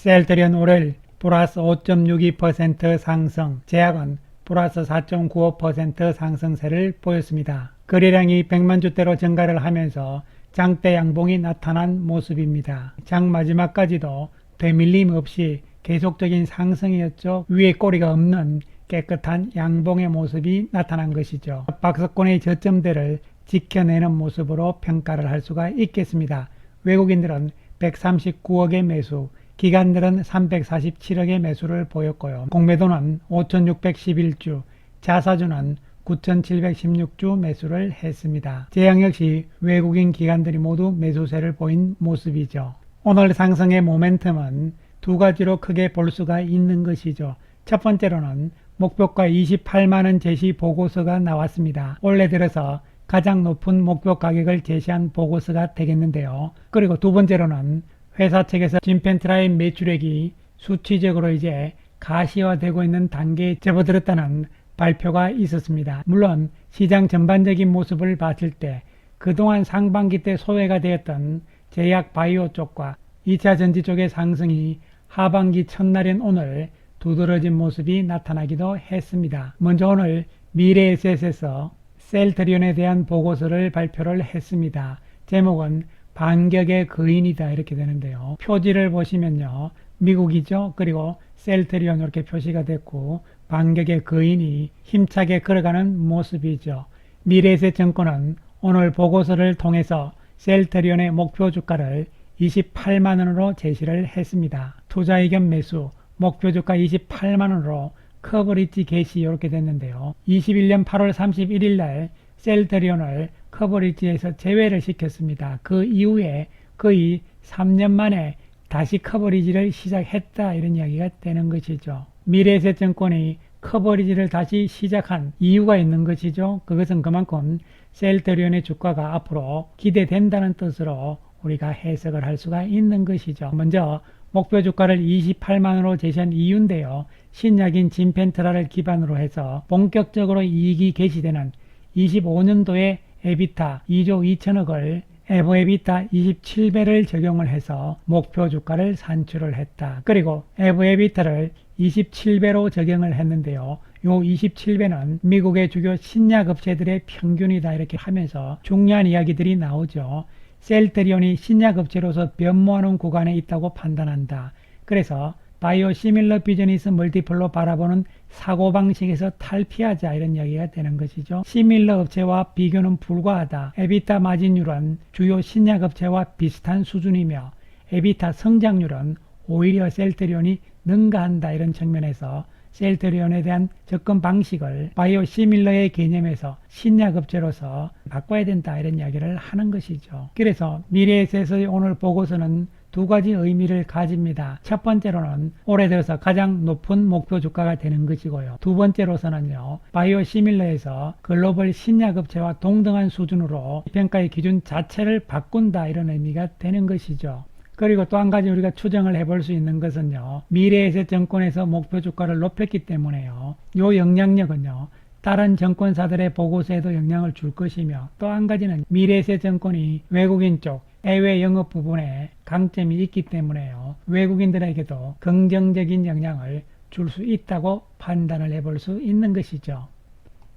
셀트리온 올해 플러스 5.62% 상승, 제약은 플러스 4.95% 상승세를 보였습니다. 거래량이 100만 주대로 증가를 하면서 장대 양봉이 나타난 모습입니다. 장 마지막까지도 되밀림 없이 계속적인 상승이었죠. 위에 꼬리가 없는 깨끗한 양봉의 모습이 나타난 것이죠. 박스권의 저점대를 지켜내는 모습으로 평가를 할 수가 있겠습니다. 외국인들은 139억의 매수, 기관들은 347억의 매수를 보였고요. 공매도는 5,611주, 자사주는 9,716주 매수를 했습니다. 제약 역시 외국인 기관들이 모두 매수세를 보인 모습이죠. 오늘 상승의 모멘텀은 두 가지로 크게 볼 수가 있는 것이죠. 첫 번째로는 목표가 28만원 제시 보고서가 나왔습니다. 올해 들어서 가장 높은 목표 가격을 제시한 보고서가 되겠는데요. 그리고 두 번째로는 회사 측에서 진펜트라의 매출액이 수치적으로 이제 가시화되고 있는 단계에 접어들었다는 발표가 있었습니다. 물론 시장 전반적인 모습을 봤을 때 그동안 상반기 때 소외가 되었던 제약 바이오 쪽과 2차 전지 쪽의 상승이 하반기 첫날인 오늘 두드러진 모습이 나타나기도 했습니다. 먼저 오늘 미래에셋에서 셀트리온에 대한 보고서를 발표를 했습니다. 제목은 반격의 거인이다 이렇게 되는데요. 표지를 보시면요. 미국이죠. 그리고 셀트리온 이렇게 표시가 됐고 반격의 거인이 힘차게 걸어가는 모습이죠. 미래에셋증권은 오늘 보고서를 통해서 셀트리온의 목표 주가를 28만원으로 제시를 했습니다. 투자 의견 매수, 목표 주가 28만원으로 커버리지 개시 이렇게 됐는데요. 21년 8월 31일 날 셀트리온을 커버리지에서 제외를 시켰습니다. 그 이후에 거의 3년 만에 다시 커버리지를 시작했다 이런 이야기가 되는 것이죠. 미래에셋증권이 커버리지를 다시 시작한 이유가 있는 것이죠. 그것은 그만큼 셀트리온의 주가가 앞으로 기대된다는 뜻으로 우리가 해석을 할 수가 있는 것이죠. 먼저 목표 주가를 28만원으로 제시한 이유인데요. 신약인 진펜트라를 기반으로 해서 본격적으로 이익이 개시되는 25년도에 에비타 2조 2천억을 에버에비타 27배를 적용을 해서 목표 주가를 산출을 했다. 그리고 에버에비타를 27배로 적용을 했는데요. 요 27배는 미국의 주요 신약업체들의 평균이다 이렇게 하면서 중요한 이야기들이 나오죠. 셀트리온이 신약업체로서 변모하는 구간에 있다고 판단한다. 그래서 바이오 시밀러 비즈니스 멀티플로 바라보는 사고방식에서 탈피하자 이런 이야기가 되는 것이죠. 시밀러 업체와 비교는 불가하다. 에비타 마진율은 주요 신약업체와 비슷한 수준이며 에비타 성장률은 오히려 셀트리온이 능가한다 이런 측면에서 셀트리온에 대한 접근 방식을 바이오 시밀러의 개념에서 신약업체로서 바꿔야 된다 이런 이야기를 하는 것이죠. 그래서 미래에셋의 오늘 보고서는 두 가지 의미를 가집니다. 첫 번째로는 올해 들어서 가장 높은 목표 주가가 되는 것이고요. 두 번째로서는요. 바이오 시밀러에서 글로벌 신약업체와 동등한 수준으로 평가의 기준 자체를 바꾼다 이런 의미가 되는 것이죠. 그리고 또 한 가지 우리가 추정을 해볼 수 있는 것은요. 미래에셋증권에서 목표 주가를 높였기 때문에요. 요 영향력은요. 다른 증권사들의 보고서에도 영향을 줄 것이며 또 한 가지는 미래에셋증권이 외국인 쪽 해외 영업 부분에 강점이 있기 때문에요. 외국인들에게도 긍정적인 영향을 줄 수 있다고 판단을 해볼 수 있는 것이죠.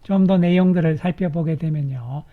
좀 더 내용들을 살펴보게 되면요.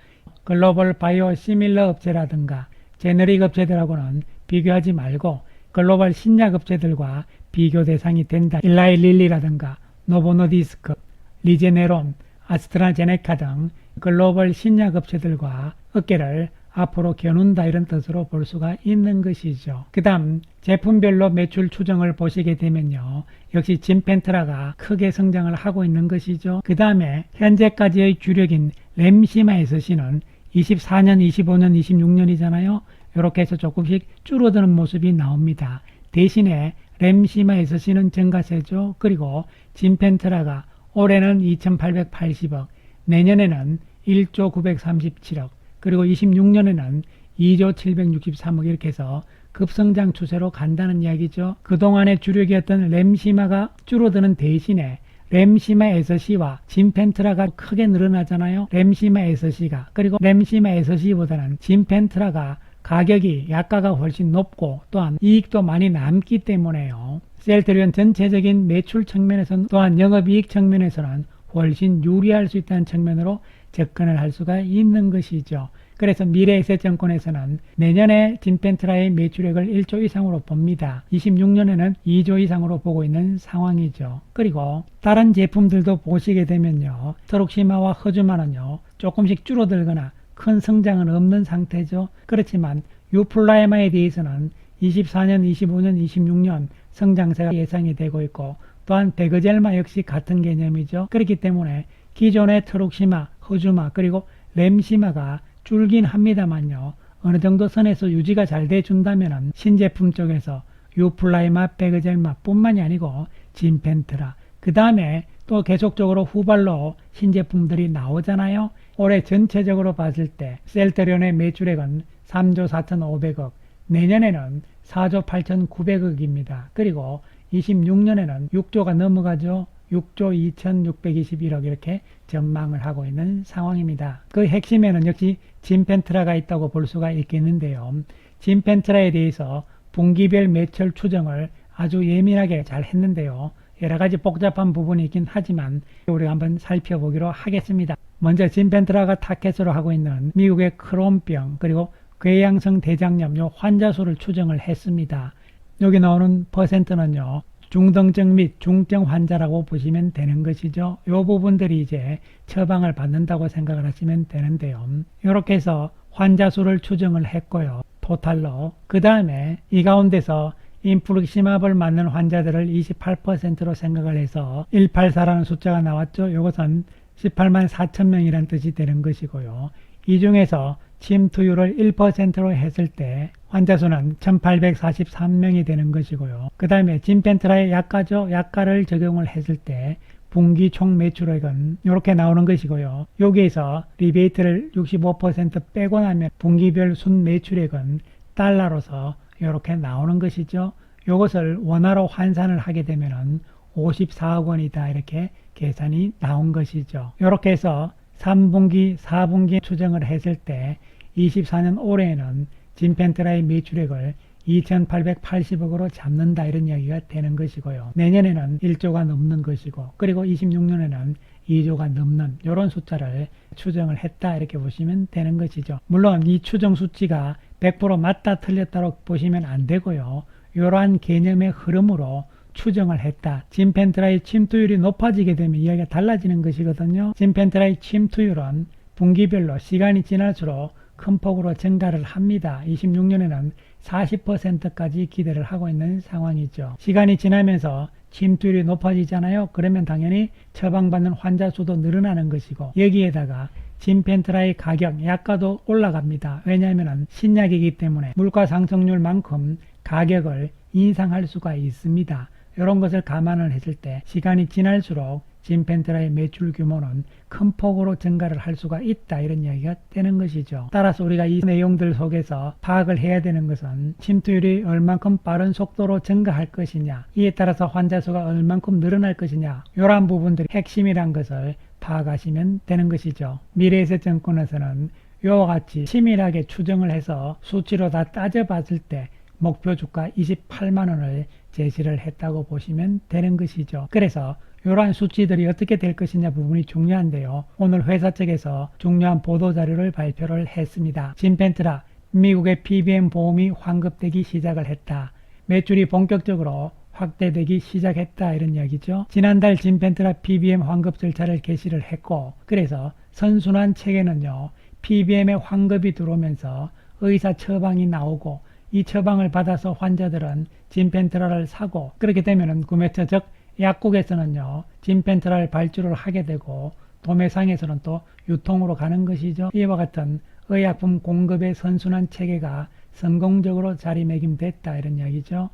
글로벌 바이오 시밀러 업체라든가 제너릭 업체들하고는 비교하지 말고 글로벌 신약 업체들과 비교 대상이 된다. 일라이 릴리라든가 노보노디스크, 리제네론, 아스트라제네카 등 글로벌 신약 업체들과 어깨를 앞으로 겨눈다 이런 뜻으로 볼 수가 있는 것이죠. 그 다음 제품별로 매출 추정을 보시게 되면요. 역시 진펜트라가 크게 성장을 하고 있는 것이죠. 그 다음에 현재까지의 주력인 램시마 SC는 24년, 25년, 26년이잖아요. 이렇게 해서 조금씩 줄어드는 모습이 나옵니다. 대신에 램시마 SC는 증가세죠. 그리고 진펜트라가 올해는 2,880억, 내년에는 1조 937억, 그리고 26년에는 2조 763억 이렇게 해서 급성장 추세로 간다는 이야기죠. 그동안의 주력이었던 램시마가 줄어드는 대신에 램시마 SC와 진펜트라가 크게 늘어나잖아요. 램시마 SC가. 그리고 램시마 SC보다는 진펜트라가 가격이 약가가 훨씬 높고 또한 이익도 많이 남기 때문에요. 셀트리온 전체적인 매출 측면에서는 또한 영업이익 측면에서는 훨씬 유리할 수 있다는 측면으로 접근을 할 수가 있는 것이죠. 그래서 미래에셋증권에서는 내년에 진펜트라의 매출액을 1조 이상으로 봅니다. 26년에는 2조 이상으로 보고 있는 상황이죠. 그리고 다른 제품들도 보시게 되면요. 트룩시마와 허즈마는요. 조금씩 줄어들거나 큰 성장은 없는 상태죠. 그렇지만 유플라이마에 대해서는 24년, 25년, 26년 성장세가 예상이 되고 있고 또한 베그젤마 역시 같은 개념이죠. 그렇기 때문에 기존의 트룩시마, 허즈마 그리고 램시마가 줄긴 합니다만요. 어느 정도 선에서 유지가 잘 돼준다면 신제품 쪽에서 유플라이마, 베그젤마 뿐만이 아니고 진펜트라 그 다음에 또 계속적으로 후발로 신제품들이 나오잖아요. 올해 전체적으로 봤을 때 셀트리온의 매출액은 3조 4,500억, 내년에는 4조 8,900억입니다. 그리고 26년에는 6조가 넘어가죠. 6조 2,621억 이렇게 전망을 하고 있는 상황입니다. 그 핵심에는 역시 진펜트라가 있다고 볼 수가 있겠는데요. 진펜트라에 대해서 분기별 매출 추정을 아주 예민하게 잘 했는데요. 여러가지 복잡한 부분이 있긴 하지만 우리가 한번 살펴보기로 하겠습니다. 먼저 진펜트라가 타켓으로 하고 있는 미국의 크론병 그리고 궤양성 대장염 요 환자 수를 추정을 했습니다. 여기 나오는 퍼센트는요. 중등증 및 중증 환자라고 보시면 되는 것이죠. 이 부분들이 이제 처방을 받는다고 생각을 하시면 되는데요. 이렇게 해서 환자 수를 추정을 했고요. 토탈로. 그 다음에 이 가운데서 인플루시마블 맞는 환자들을 28%로 생각을 해서 184라는 숫자가 나왔죠. 이것은 18만 4천 명이란 뜻이 되는 것이고요. 이 중에서 침투율을 1%로 했을 때 환자 수는 1843명이 되는 것이고요. 그 다음에 진펜트라의 약가죠. 약가를 적용을 했을 때 분기 총 매출액은 이렇게 나오는 것이고요. 여기에서 리베이트를 65% 빼고 나면 분기별 순 매출액은 달러로서 이렇게 나오는 것이죠. 이것을 원화로 환산을 하게 되면 54억 원이다 이렇게 계산이 나온 것이죠. 이렇게 해서 3분기, 4분기 추정을 했을 때 24년 올해에는 진펜트라의 매출액을 2,880억으로 잡는다 이런 이야기가 되는 것이고요. 내년에는 1조가 넘는 것이고 그리고 26년에는 2조가 넘는 이런 숫자를 추정을 했다 이렇게 보시면 되는 것이죠. 물론 이 추정 수치가 100% 맞다 틀렸다고 보시면 안 되고요. 이러한 개념의 흐름으로 추정을 했다. 진펜트라의 침투율이 높아지게 되면 이야기가 달라지는 것이거든요. 진펜트라의 침투율은 분기별로 시간이 지날수록 큰 폭으로 증가를 합니다. 26년에는 40%까지 기대를 하고 있는 상황이죠. 시간이 지나면서 침투율이 높아지잖아요. 그러면 당연히 처방받는 환자 수도 늘어나는 것이고 여기에다가 진펜트라의 가격, 약가도 올라갑니다. 왜냐하면 신약이기 때문에 물가 상승률만큼 가격을 인상할 수가 있습니다. 이런 것을 감안을 했을 때 시간이 지날수록 진펜트라의 매출 규모는 큰 폭으로 증가를 할 수가 있다 이런 이야기가 되는 것이죠. 따라서 우리가 이 내용들 속에서 파악을 해야 되는 것은 침투율이 얼만큼 빠른 속도로 증가할 것이냐 이에 따라서 환자 수가 얼만큼 늘어날 것이냐 이러한 부분들이 핵심이란 것을 파악하시면 되는 것이죠. 미래에셋증권에서는 이와 같이 치밀하게 추정을 해서 수치로 다 따져봤을 때 목표 주가 28만원을 제시를 했다고 보시면 되는 것이죠. 그래서 이러한 수치들이 어떻게 될 것이냐 부분이 중요한데요. 오늘 회사 측에서 중요한 보도자료를 발표를 했습니다. 진펜트라 미국의 PBM 보험이 환급되기 시작을 했다. 매출이 본격적으로 확대되기 시작했다 이런 이야기죠. 지난달 진펜트라 PBM 환급 절차를 개시를 했고 그래서 선순환 체계는요. PBM에 환급이 들어오면서 의사 처방이 나오고 이 처방을 받아서 환자들은 진펜트라를 사고 그렇게 되면 구매처 즉 약국에서는요 진펜트라를 발주를 하게 되고 도매상에서는 또 유통으로 가는 것이죠. 이와 같은 의약품 공급의 선순환 체계가 성공적으로 자리매김됐다 이런 이야기죠.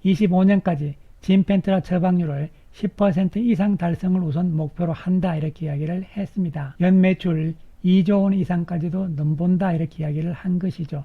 25년까지 진펜트라 처방률을 10% 이상 달성을 우선 목표로 한다 이렇게 이야기를 했습니다. 연매출 2조 원 이상까지도 넘본다 이렇게 이야기를 한 것이죠.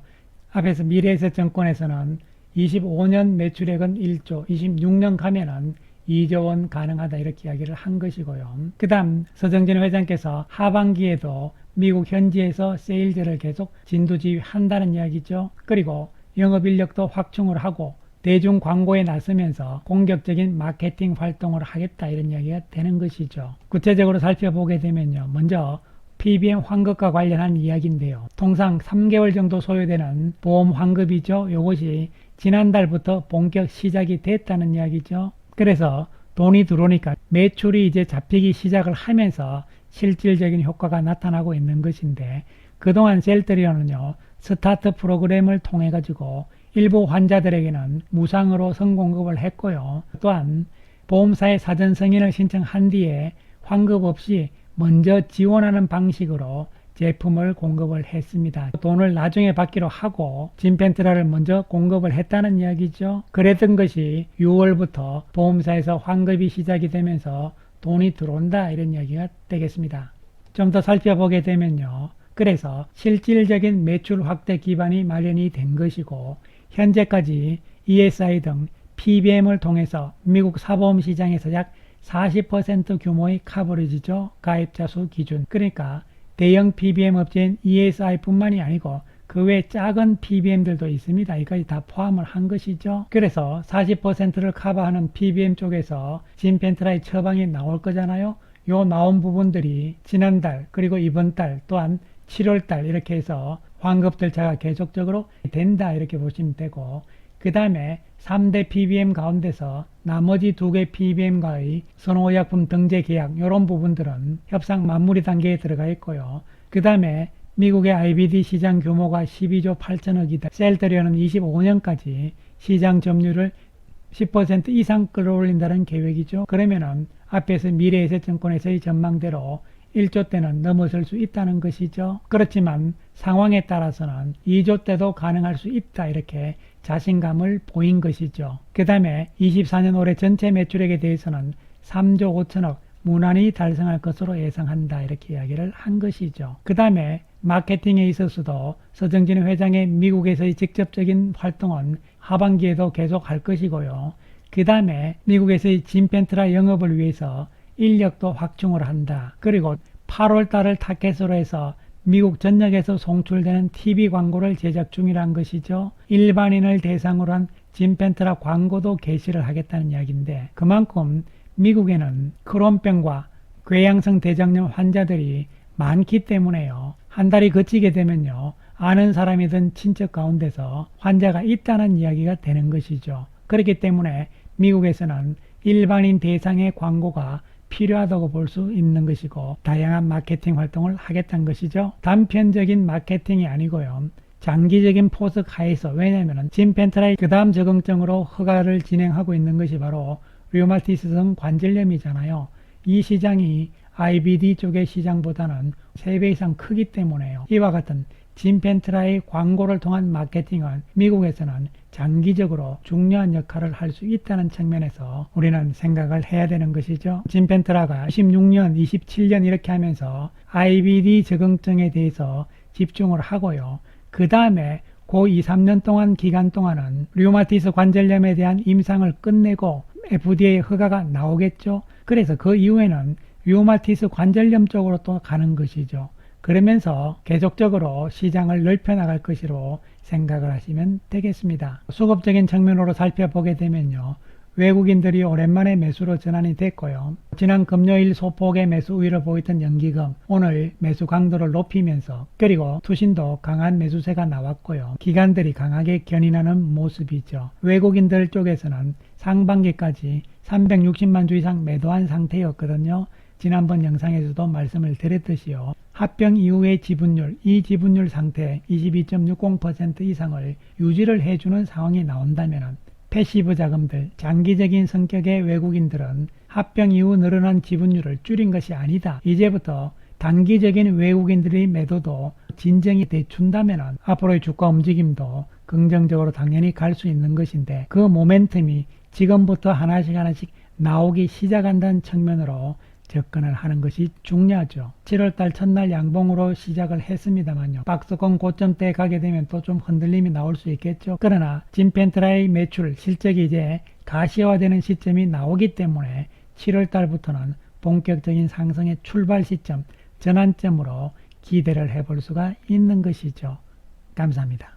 앞에서 미래에셋증권에서는 25년 매출액은 1조, 26년 가면은 2조 원 가능하다 이렇게 이야기를 한 것이고요. 그 다음 서정진 회장께서 하반기에도 미국 현지에서 세일즈를 계속 진두지휘한다는 이야기죠. 그리고 영업인력도 확충을 하고 대중 광고에 나서면서 공격적인 마케팅 활동을 하겠다 이런 이야기가 되는 것이죠. 구체적으로 살펴보게 되면요. 먼저 PBM 환급과 관련한 이야기인데요. 통상 3개월 정도 소요되는 보험 환급이죠. 이것이 지난달부터 본격 시작이 됐다는 이야기죠. 그래서 돈이 들어오니까 매출이 이제 잡히기 시작을 하면서 실질적인 효과가 나타나고 있는 것인데, 그동안 셀트리온은요 스타트 프로그램을 통해 가지고 일부 환자들에게는 무상으로 선공급을 했고요. 또한 보험사에 사전 승인을 신청한 뒤에 환급 없이 먼저 지원하는 방식으로 제품을 공급을 했습니다. 돈을 나중에 받기로 하고 진펜트라를 먼저 공급을 했다는 이야기죠. 그랬던 것이 6월부터 보험사에서 환급이 시작이 되면서 돈이 들어온다 이런 이야기가 되겠습니다. 좀 더 살펴보게 되면요. 그래서 실질적인 매출 확대 기반이 마련이 된 것이고, 현재까지 ESI 등 PBM을 통해서 미국 사보험 시장에서 약 40% 규모의 커버리지죠. 가입자 수 기준. 그러니까 대형 PBM 업체인 ESI 뿐만이 아니고 그 외 작은 PBM들도 있습니다. 이까지 다 포함을 한 것이죠. 그래서 40%를 커버하는 PBM 쪽에서 진펜트라의 처방이 나올 거잖아요. 요 나온 부분들이 지난달 그리고 이번 달 또한 7월달 이렇게 해서 환급 절차가 계속적으로 된다 이렇게 보시면 되고, 그 다음에 3대 PBM 가운데서 나머지 2개 PBM과의 선호의약품 등재 계약 이런 부분들은 협상 마무리 단계에 들어가 있고요. 그 다음에 미국의 IBD 시장 규모가 12조 8천억이다. 셀트리온은 25년까지 시장 점유율을 10% 이상 끌어올린다는 계획이죠. 그러면은 앞에서 미래에셋증권에서의 전망대로 1조 때는 넘어설 수 있다는 것이죠. 그렇지만 상황에 따라서는 2조 때도 가능할 수 있다 이렇게 자신감을 보인 것이죠. 그 다음에 24년 올해 전체 매출액에 대해서는 3조 5천억 무난히 달성할 것으로 예상한다 이렇게 이야기를 한 것이죠. 그 다음에 마케팅에 있어서도 서정진 회장의 미국에서의 직접적인 활동은 하반기에도 계속 할 것이고요. 그 다음에 미국에서의 진펜트라 영업을 위해서 인력도 확충을 한다. 그리고 8월 달을 타겟으로 해서 미국 전역에서 송출되는 TV 광고를 제작 중이란 것이죠. 일반인을 대상으로 한 진펜트라 광고도 게시를 하겠다는 이야기인데, 그만큼 미국에는 크론병과 궤양성 대장염 환자들이 많기 때문에요. 한 달이 거치게 되면요. 아는 사람이든 친척 가운데서 환자가 있다는 이야기가 되는 것이죠. 그렇기 때문에 미국에서는 일반인 대상의 광고가 필요하다고 볼 수 있는 것이고, 다양한 마케팅 활동을 하겠다는 것이죠. 단편적인 마케팅이 아니고요. 장기적인 포석 하에서, 왜냐하면 진펜트라의 그 다음 적응증으로 허가를 진행하고 있는 것이 바로 류마티스성 관절염이잖아요. 이 시장이 IBD 쪽의 시장보다는 3배 이상 크기 때문에요. 이와 같은 진펜트라의 광고를 통한 마케팅은 미국에서는 장기적으로 중요한 역할을 할 수 있다는 측면에서 우리는 생각을 해야 되는 것이죠. 진펜트라가 26년, 27년 이렇게 하면서 IBD 적응증에 대해서 집중을 하고요. 그 다음에 그 2, 3년 동안 기간 동안은 류마티스 관절염에 대한 임상을 끝내고 FDA 허가가 나오겠죠. 그래서 그 이후에는 류마티스 관절염 쪽으로 또 가는 것이죠. 그러면서 계속적으로 시장을 넓혀나갈 것으로 생각을 하시면 되겠습니다. 수급적인 측면으로 살펴보게 되면요. 외국인들이 오랜만에 매수로 전환이 됐고요. 지난 금요일 소폭의 매수 우위를 보이던 연기금 오늘 매수 강도를 높이면서, 그리고 투신도 강한 매수세가 나왔고요. 기관들이 강하게 견인하는 모습이죠. 외국인들 쪽에서는 상반기까지 360만 주 이상 매도한 상태였거든요. 지난번 영상에서도 말씀을 드렸듯이요. 합병 이후의 지분율, 이 지분율 상태 22.60% 이상을 유지를 해주는 상황이 나온다면 패시브 자금들, 장기적인 성격의 외국인들은 합병 이후 늘어난 지분율을 줄인 것이 아니다. 이제부터 단기적인 외국인들의 매도도 진정이 돼준다면 앞으로의 주가 움직임도 긍정적으로 당연히 갈 수 있는 것인데, 그 모멘텀이 지금부터 하나씩 나오기 시작한다는 측면으로 접근을 하는 것이 중요하죠. 7월달 첫날 양봉으로 시작을 했습니다만요. 박스권 고점대에 가게 되면 또 좀 흔들림이 나올 수 있겠죠. 그러나 진펜트라의 매출 실적이 이제 가시화되는 시점이 나오기 때문에 7월 달부터는 본격적인 상승의 출발 시점, 전환점으로 기대를 해볼 수가 있는 것이죠. 감사합니다.